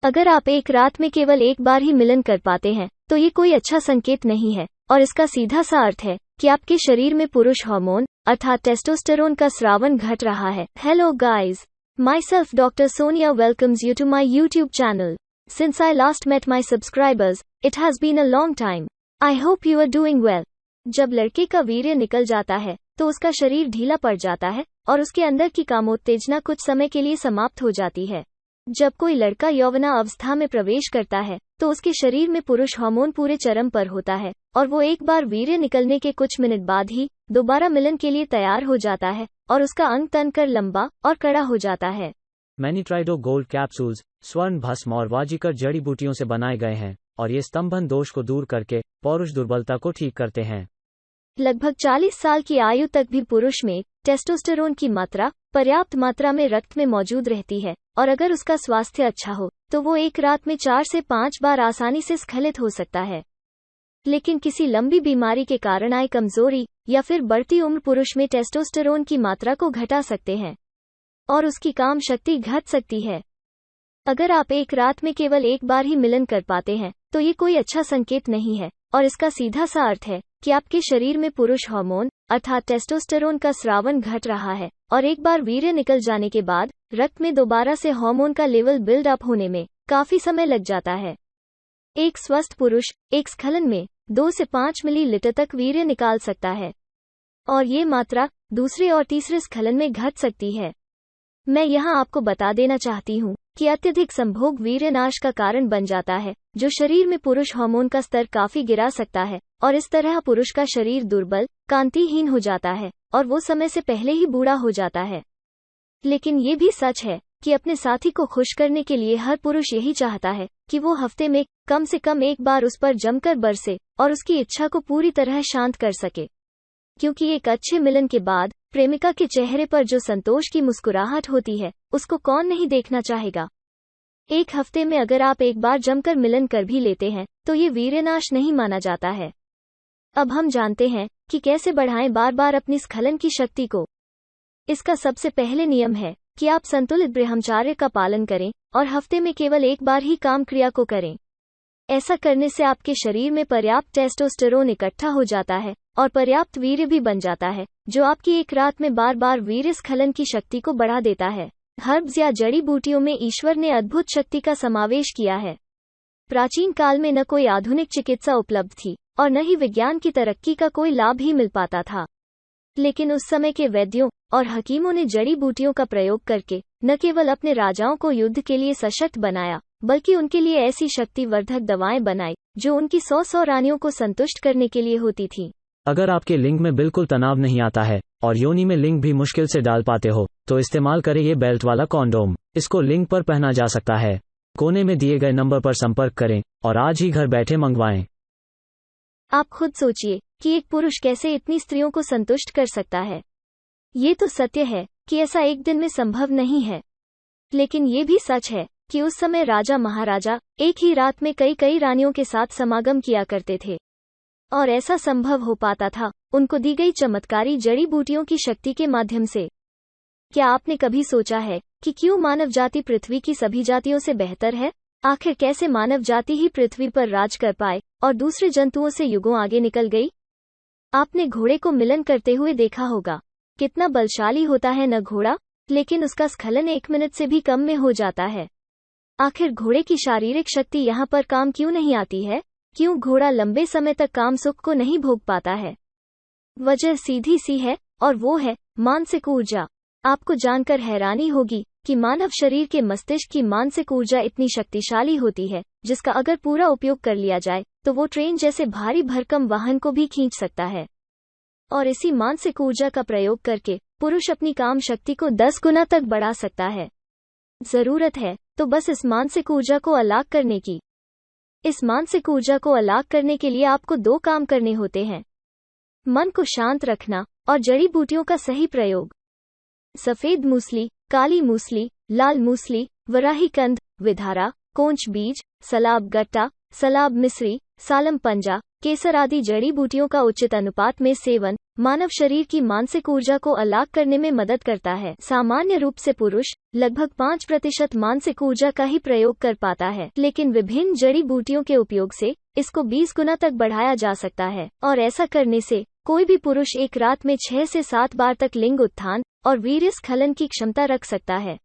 अगर आप एक रात में केवल एक बार ही मिलन कर पाते हैं तो ये कोई अच्छा संकेत नहीं है और इसका सीधा सा अर्थ है कि आपके शरीर में पुरुष हार्मोन अर्थात टेस्टोस्टेरोन का स्रावन घट रहा है। Hello guys, myself doctor Sonia welcomes you to my YouTube channel. Since I last met my subscribers it has been a long time. I hope you are doing well. जब लड़के का वीर्य निकल जाता है तो उसका शरीर ढीला पड़ जाता है और उसके अंदर की कामोत्तेजना कुछ समय के लिए समाप्त हो जाती है। जब कोई लड़का यौवना अवस्था में प्रवेश करता है तो उसके शरीर में पुरुष हार्मोन पूरे चरम पर होता है और वो एक बार वीर्य निकलने के कुछ मिनट बाद ही दोबारा मिलन के लिए तैयार हो जाता है और उसका अंग तनकर लंबा और कड़ा हो जाता है। मैनीट्राइडो गोल्ड कैप्सूल्स स्वर्ण भस्म और वाजिकर जड़ी बूटियों से बनाए गए हैं और ये स्तंभन दोष को दूर करके पौरुष दुर्बलता को ठीक करते हैं। लगभग 40 साल की आयु तक भी पुरुष में टेस्टोस्टेरोन की मात्रा पर्याप्त मात्रा में रक्त में मौजूद रहती है और अगर उसका स्वास्थ्य अच्छा हो तो वो एक रात में 4 से 5 बार आसानी से स्खलित हो सकता है। लेकिन किसी लंबी बीमारी के कारण आई कमजोरी या फिर बढ़ती उम्र पुरुष में टेस्टोस्टेरोन की मात्रा को घटा सकते हैं और उसकी काम शक्ति घट सकती है। अगर आप एक रात में केवल एक बार ही मिलन कर पाते हैं तो ये कोई अच्छा संकेत नहीं है और इसका सीधा सा अर्थ है कि आपके शरीर में पुरुष हार्मोन अर्थात टेस्टोस्टेरोन का स्रावन घट रहा है और एक बार वीर्य निकल जाने के बाद रक्त में दोबारा से हार्मोन का लेवल बिल्ड अप होने में काफी समय लग जाता है। एक स्वस्थ पुरुष एक स्खलन में 2 से 5 मिलीलीटर तक वीर्य निकाल सकता है और ये मात्रा दूसरे और तीसरे स्खलन में घट सकती है। मैं यहाँ आपको बता देना चाहती हूँ कि अत्यधिक संभोग वीर्यनाश का कारण बन जाता है जो शरीर में पुरुष हार्मोन का स्तर काफी गिरा सकता है और इस तरह पुरुष का शरीर दुर्बल कांतिहीन हो जाता है और वो समय से पहले ही बूढ़ा हो जाता है। लेकिन ये भी सच है कि अपने साथी को खुश करने के लिए हर पुरुष यही चाहता है कि वो हफ्ते में कम से कम एक बार उस पर जमकर बरसे और उसकी इच्छा को पूरी तरह शांत कर सके, क्योंकि एक अच्छे मिलन के बाद प्रेमिका के चेहरे पर जो संतोष की मुस्कुराहट होती है उसको कौन नहीं देखना चाहेगा। एक हफ्ते में अगर आप एक बार जमकर मिलन कर भी लेते हैं तो ये वीर्यनाश नहीं माना जाता है। अब हम जानते हैं कि कैसे बढ़ाएं बार बार अपनी स्खलन की शक्ति को। इसका सबसे पहले नियम है कि आप संतुलित ब्रह्मचर्य का पालन करें और हफ्ते में केवल एक बार ही काम क्रिया को करें। ऐसा करने से आपके शरीर में पर्याप्त टेस्टोस्टेरोन इकट्ठा हो जाता है और पर्याप्त वीर्य भी बन जाता है जो आपकी एक रात में बार बार वीर्य स्खलन की शक्ति को बढ़ा देता है। हर्ब्स या जड़ी बूटियों में ईश्वर ने अद्भुत शक्ति का समावेश किया है। प्राचीन काल में न कोई आधुनिक चिकित्सा उपलब्ध थी और न ही विज्ञान की तरक्की का कोई लाभ ही मिल पाता था। लेकिन उस समय के वैद्यों और हकीमों ने जड़ी बूटियों का प्रयोग करके न केवल अपने राजाओं को युद्ध के लिए सशक्त बनाया बल्कि उनके लिए ऐसी शक्तिवर्धक दवाएं बनाई जो उनकी 100 रानियों को संतुष्ट करने के लिए होती थीं। अगर आपके लिंग में बिल्कुल तनाव नहीं आता है और योनि में लिंग भी मुश्किल से डाल पाते हो तो इस्तेमाल करें ये बेल्ट वाला कॉन्डोम। इसको लिंग पर पहना जा सकता है। कोने में दिए गए नंबर पर संपर्क करें और आज ही घर बैठे मंगवाएं। आप खुद सोचिए कि एक पुरुष कैसे इतनी स्त्रियों को संतुष्ट कर सकता है। ये तो सत्य है कि ऐसा एक दिन में संभव नहीं है, लेकिन ये भी सच है कि उस समय राजा महाराजा एक ही रात में कई रानियों के साथ समागम किया करते थे और ऐसा संभव हो पाता था उनको दी गई चमत्कारी जड़ी बूटियों की शक्ति के माध्यम से। क्या आपने कभी सोचा है कि क्यों मानव जाति पृथ्वी की सभी जातियों से बेहतर है? आखिर कैसे मानव जाति ही पृथ्वी पर राज कर पाए और दूसरे जंतुओं से युगों आगे निकल गई? आपने घोड़े को मिलन करते हुए देखा होगा। कितना बलशाली होता है न घोड़ा, लेकिन उसका स्खलन 1 मिनट से भी कम में हो जाता है। आखिर घोड़े की शारीरिक शक्ति यहाँ पर काम क्यों नहीं आती है? क्यों घोड़ा लंबे समय तक काम सुख को नहीं भोग पाता है? वजह सीधी सी है और वो है मानसिक ऊर्जा। आपको जानकर हैरानी होगी कि मानव शरीर के मस्तिष्क की मानसिक ऊर्जा इतनी शक्तिशाली होती है जिसका अगर पूरा उपयोग कर लिया जाए तो वो ट्रेन जैसे भारी भरकम वाहन को भी खींच सकता है। और इसी मानसिक ऊर्जा का प्रयोग करके पुरुष अपनी काम शक्ति को 10 गुना तक बढ़ा सकता है। जरूरत है तो बस इस मानसिक ऊर्जा को अलाक करने की। इस मानसिक ऊर्जा को अलाक करने के लिए आपको 2 काम करने होते हैं: मन को शांत रखना और जड़ी बूटियों का सही प्रयोग। सफेद मूसली, काली मूसली, लाल मूसली, वराही कंद, विधारा, कोंच बीज, सलाब गट्टा, सलाब मिस्री, सालम पंजा, केसर आदि जड़ी बूटियों का उचित अनुपात में सेवन मानव शरीर की मानसिक ऊर्जा को अलग करने में मदद करता है। सामान्य रूप से पुरुष लगभग 5% मानसिक ऊर्जा का ही प्रयोग कर पाता है, लेकिन विभिन्न जड़ी बूटियों के उपयोग से इसको 20 गुना तक बढ़ाया जा सकता है, और ऐसा करने से कोई भी पुरुष एक रात में 6 से 7 बार तक लिंग उत्थान और वीर्य स्खलन की क्षमता रख सकता है।